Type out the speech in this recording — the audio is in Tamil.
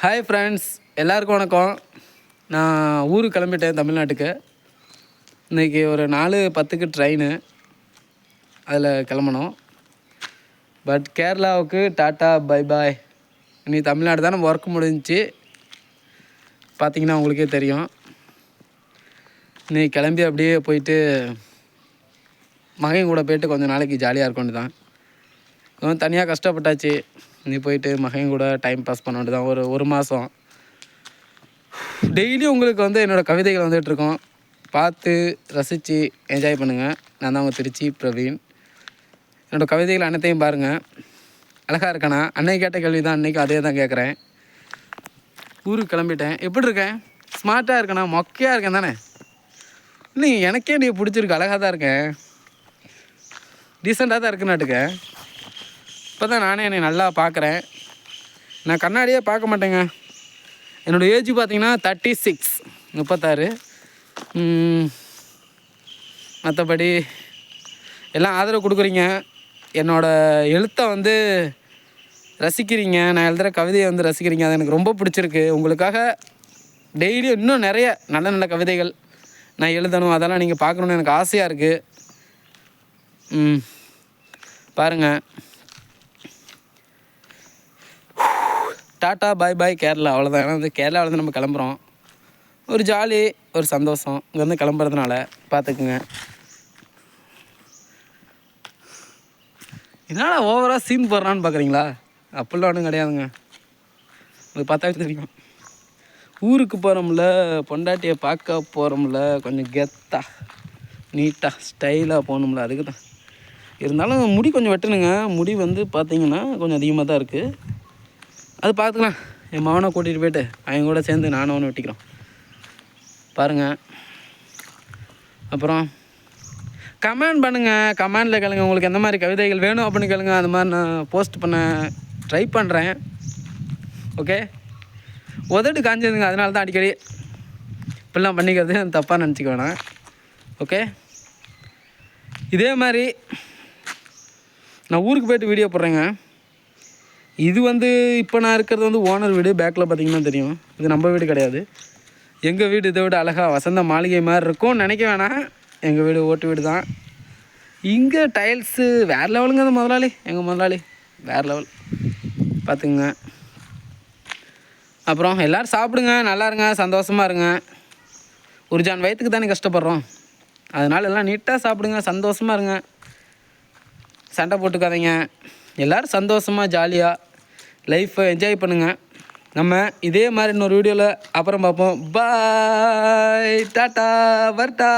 ஹாய் ஃப்ரெண்ட்ஸ், எல்லாருக்கும் வணக்கம். நான் ஊருக்கு கிளம்பிட்டேன் தமிழ்நாட்டுக்கு. இன்றைக்கி ஒரு 4:10க்கு ட்ரெயின், அதில் கிளம்பணும். பட் கேரளாவுக்கு டாட்டா பை பாய். இன்றைக்கி தமிழ்நாடு தான் நம்ம ஒர்க் முடிஞ்சிச்சு. பார்த்திங்கன்னா உங்களுக்கே தெரியும். இன்றைக்கி கிளம்பி அப்படியே போயிட்டு மகன் கூட போய்ட்டு கொஞ்சம் நாளைக்கு ஜாலியாக இருக்கொண்டு தான். கொஞ்சம் தனியாக கஷ்டப்பட்டாச்சு. நீ போயிட்டு மகன் கூட டைம் பாஸ் பண்ண வேண்டியது தான். ஒரு மாதம் டெய்லியும் உங்களுக்கு என்னோடய கவிதைகள் வந்துகிட்ருக்கோம். பார்த்து ரசித்து என்ஜாய் பண்ணுங்கள். நான் தான் உங்கள் திருச்சி பிரவீன். என்னோடய கவிதைகள் அனைத்தையும் பாருங்கள். அழகாக இருக்கேண்ணா. அன்னைக்கு கேட்ட கேள்வி தான் அன்றைக்கும் அதே தான் கேட்குறேன். ஊருக்கு கிளம்பிட்டேன். எப்படி இருக்கேன்? ஸ்மார்ட்டாக இருக்கேண்ணா. மொக்கையாக இருக்கேன் தானே? இல்லைங்க, எனக்கே நீ பிடிச்சிருக்கு. அழகாக தான் இருக்கேன். டீசெண்டாக தான் இருக்குன்னாட்டுக்க. இப்போ தான் நானே என்னை நல்லா பார்க்குறேன். நான் கண்ணாடியே பார்க்க மாட்டேங்க. என்னோடய ஏஜ் பார்த்திங்கன்னா 36. மற்றபடி எல்லாம் ஆதரவு கொடுக்குறீங்க. என்னோடய எழுத்தை ரசிக்கிறீங்க. நான் எழுதுகிற கவிதையை ரசிக்கிறீங்க. அது எனக்கு ரொம்ப பிடிச்சிருக்கு. உங்களுக்காக டெய்லியும் இன்னும் நிறைய நல்ல நல்ல கவிதைகள் நான் எழுதணும். அதெல்லாம் நீங்கள் பார்க்கணுன்னு எனக்கு ஆசையாக இருக்குது. பாருங்கள். டாட்டா பாய் பாய் கேரளா, அவ்வளோதான். ஏன்னா கேரளாவில் நம்ம கிளம்புறோம். ஒரு ஜாலி, ஒரு சந்தோஷம் இங்கேருந்து கிளம்புறதுனால பார்த்துக்குங்க. இதனால் ஓவராக சீன் போடுறான்னு பார்க்குறீங்களா? அப்படிலாம் ஒன்றும் கிடையாதுங்க. உங்களுக்கு பார்த்தா தெரியும். ஊருக்கு போகிறோம்ல, பொண்டாட்டியை பார்க்க போகிறோம்ல, கொஞ்சம் கெத்தாக நீட்டாக ஸ்டைலாக போகணும்ல, அதுக்கு தான். இருந்தாலும் முடி கொஞ்சம் வெட்டணுங்க. முடி பார்த்திங்கன்னா கொஞ்சம் அதிகமாக தான் இருக்குது. அது பார்த்துக்கலாம். என் மகனை கூட்டிகிட்டு போய்ட்டு அவங்க கூட சேர்ந்து நானும் ஒன்று வெட்டிக்கிறோம். பாருங்கள். அப்புறம் கமெண்ட் பண்ணுங்கள். கமெண்டில் கேளுங்க உங்களுக்கு எந்த மாதிரி கவிதைகள் வேணும் அப்படின்னு கேளுங்க. அந்த மாதிரி நான் போஸ்ட் பண்ண ட்ரை பண்ணுறேன். ஓகே. உதட்டு காஞ்சதுங்க, அதனால தான் அடிக்கடி இப்படிலாம் பண்ணிக்கிறது தப்பாக நினச்சிக்க வேணாம். ஓகே. இதே மாதிரி நான் ஊருக்கு போய்ட்டு வீடியோ போடுறேங்க. இது இப்போ நான் இருக்கிறது ஓனர் வீடு. பேக்கில் பார்த்திங்கன்னா தெரியும். இது நம்ம வீடு கிடையாது. எங்கள் வீடு இதை விட அழகாக வசந்த மாளிகை மாதிரி இருக்கும்னு நினைக்க வேணாம். எங்கள் வீடு ஓட்டு வீடு தான். இங்கே டைல்ஸு வேறு லெவலுங்க. அந்த முதலாளி, எங்கள் முதலாளி வேறு லெவல் பார்த்துங்க. அப்புறம் எல்லோரும் சாப்பிடுங்க, நல்லா இருங்க, சந்தோஷமாக இருங்க. ஒரு ஜான் வயிற்றுக்கு தானே கஷ்டப்படுறோம். அதனால் எல்லாம் நீட்டாக சாப்பிடுங்க, சந்தோஷமாக இருங்க, சண்டை போட்டுக்காதீங்க. எல்லோரும் சந்தோஷமாக ஜாலியாக லைஃப்பை என்ஜாய் பண்ணுங்கள். நம்ம இதே மாதிரி இன்னொரு வீடியோவில் அப்புறம் பார்ப்போம். பாய், டாட்டா, வர்ட்டா.